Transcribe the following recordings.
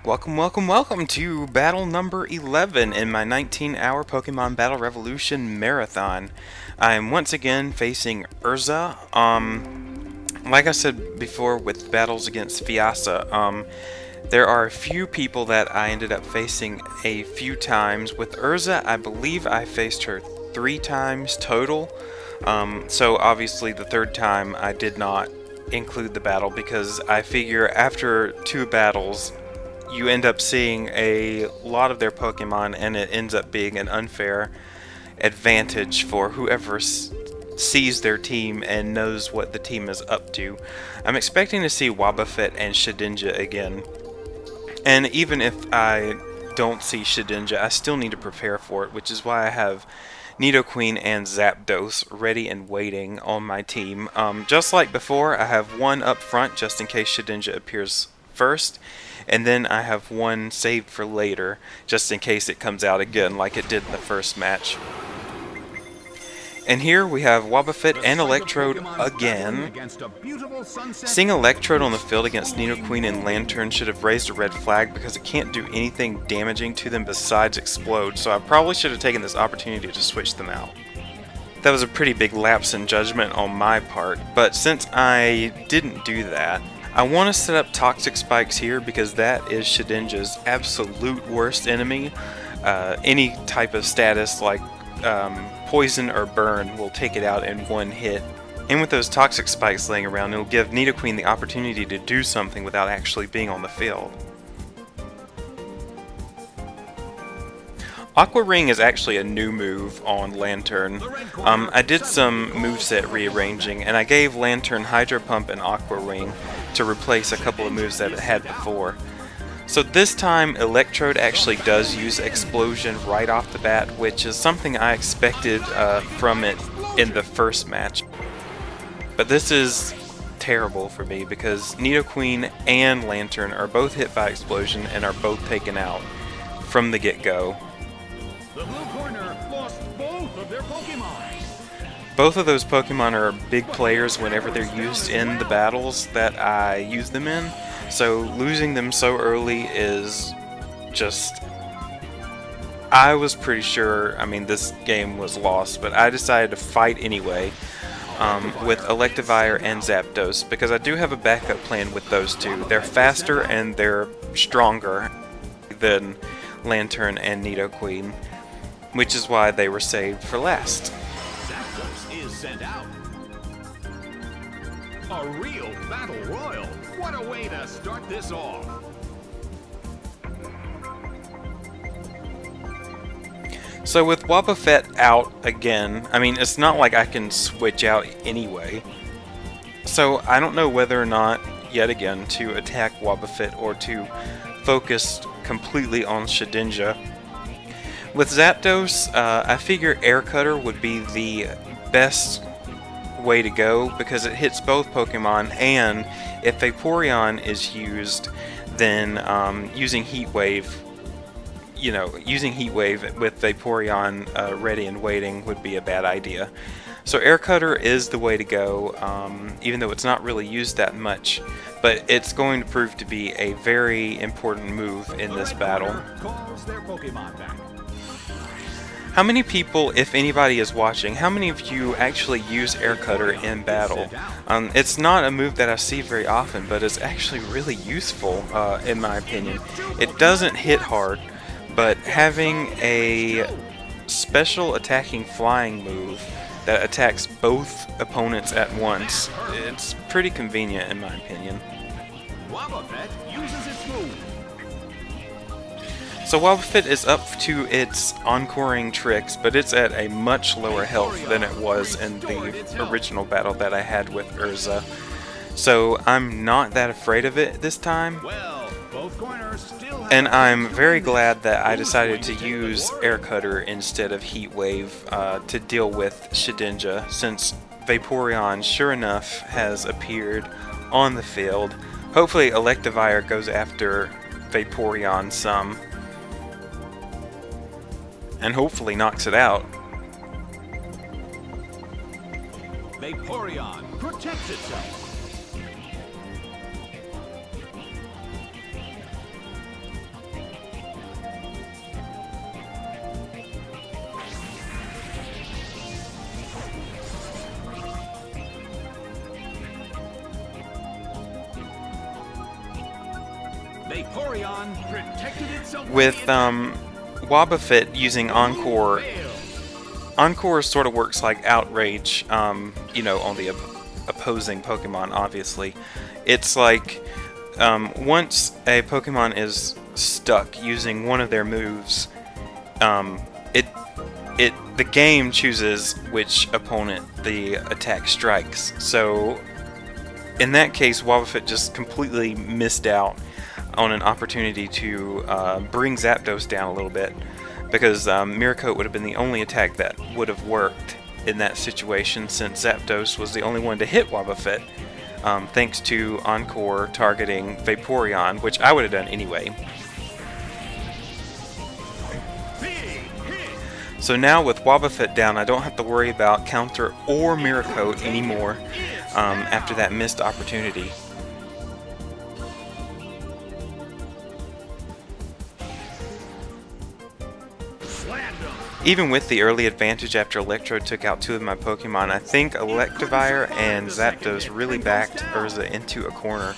Welcome to battle number 11 in my 19-hour Pokemon Battle Revolution Marathon. I am once again facing Erza. Like I said before with battles against Fiasa, there are a few people that I ended up facing a few times. With Erza, I believe I faced her 3 times total. So obviously the third time I did not include the battle because I figure after 2 battles you end up seeing a lot of their Pokemon and it ends up being an unfair advantage for whoever sees their team and knows what the team is up to. I'm expecting to see Wobbuffet and Shedinja again. And even if I don't see Shedinja, I still need to prepare for it, which is why I have Nidoqueen and Zapdos ready and waiting on my team. Just like before, I have one up front just in case Shedinja appears first, and then I have one saved for later just in case it comes out again like it did in the first match. And here we have Wobbuffet and Electrode again. Seeing Electrode on the field against Nidoqueen and Lanturn should have raised a red flag because it can't do anything damaging to them besides explode, so I probably should have taken this opportunity to switch them out. That was a pretty big lapse in judgment on my part, but since I didn't do that, I want to set up Toxic Spikes here because that is Shedinja's absolute worst enemy. Any type of status like Poison or Burn will take it out in one hit. And with those Toxic Spikes laying around, it'll give Nidoqueen the opportunity to do something without actually being on the field. Aqua Ring is actually a new move on Lanturn. I did some moveset rearranging, and I gave Lanturn Hydro Pump and Aqua Ring to replace a couple of moves that it had before. So this time, Electrode actually does use Explosion right off the bat, which is something I expected from it in the first match. But this is terrible for me because Nidoqueen and Lanturn are both hit by Explosion and are both taken out from the get-go. The blue corner lost both of their Pokemon. Both of those Pokemon are big players whenever they're used in the battles that I use them in, so losing them so early is just... I was pretty sure, this game was lost, but I decided to fight anyway with Electivire and Zapdos, because I do have a backup plan with those two. They're faster and they're stronger than Lanturn and Nidoqueen, which is why they were saved for last. Zapdos is sent out. A real battle royal. What a way to start this off. So with Wobbuffet out again, it's not like I can switch out anyway. So I don't know whether or not, yet again, to attack Wobbuffet or to focus completely on Shedinja. With Zapdos, I figure Air Cutter would be the best way to go because it hits both Pokemon, and if Vaporeon is used, then using Heat Wave with Vaporeon ready and waiting would be a bad idea. So Air Cutter is the way to go, even though it's not really used that much, but it's going to prove to be a very important move in this battle. How many people, if anybody is watching, how many of you actually use Air Cutter in battle? It's not a move that I see very often, but it's actually really useful, in my opinion. It doesn't hit hard, but having a special attacking flying move that attacks both opponents at once, it's pretty convenient in my opinion. Wobbuffet uses its move. So Wobbuffet is up to its encoring tricks, but it's at a much lower health than it was in the original battle that I had with Erza. So I'm not that afraid of it this time. And I'm very glad that I decided to use Air Cutter instead of Heat Wave to deal with Shedinja, since Vaporeon, sure enough, has appeared on the field. Hopefully Electivire goes after Vaporeon some, and hopefully knocks it out. Vaporeon protects itself. Vaporeon protected itself With Wobbuffet using Encore, Encore sort of works like Outrage, you know, on the opposing Pokemon, obviously. It's like, once a Pokemon is stuck using one of their moves, the game chooses which opponent the attack strikes. So, in that case, Wobbuffet just completely missed out on an opportunity to bring Zapdos down a little bit, because Miracoat would have been the only attack that would have worked in that situation, since Zapdos was the only one to hit Wobbuffet, thanks to Encore targeting Vaporeon, which I would have done anyway. So now with Wobbuffet down, I don't have to worry about Counter or Miracoat anymore after that missed opportunity. Even with the early advantage after Electrode took out two of my Pokemon, I think Electivire and Zapdos really backed Erza into a corner,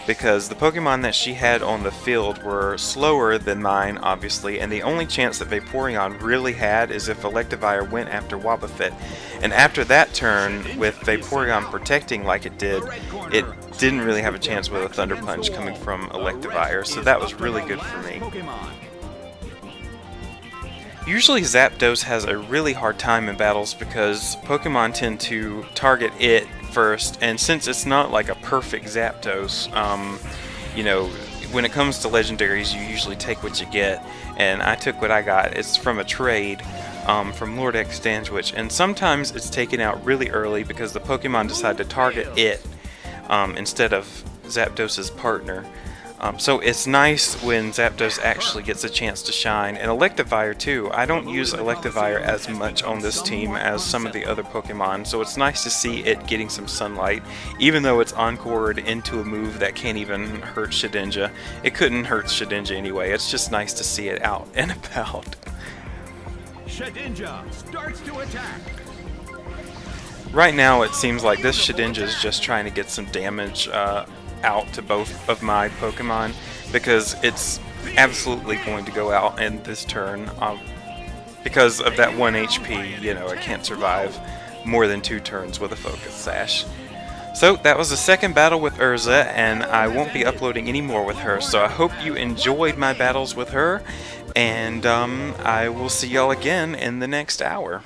because the Pokemon that she had on the field were slower than mine, obviously, and the only chance that Vaporeon really had is if Electivire went after Wobbuffet. And after that turn, with Vaporeon protecting like it didn't really have a chance with a Thunder Punch coming from Electivire, so that was really good for me. Usually Zapdos has a really hard time in battles because Pokemon tend to target it first, and since it's not like a perfect Zapdos, you know, when it comes to legendaries you usually take what you get, and I took what I got. It's from a trade from Lord Extangewich, and sometimes it's taken out really early because the Pokemon decide to target it instead of Zapdos' partner. So it's nice when Zapdos actually gets a chance to shine, and Electivire too. I don't use Electivire as much on this team as some of the other Pokemon, so it's nice to see it getting some sunlight, even though it's encored into a move that can't even hurt Shedinja. It couldn't hurt Shedinja anyway, it's just nice to see it out and about. Shedinja starts to attack. Right now it seems like this Shedinja is just trying to get some damage out to both of my Pokemon, because it's absolutely going to go out in this turn because of that 1 HP. You know, it can't survive more than 2 turns with a Focus Sash. So that was the second battle with Erza, and I won't be uploading any more with her, so I hope you enjoyed my battles with her, and I will see y'all again in the next hour.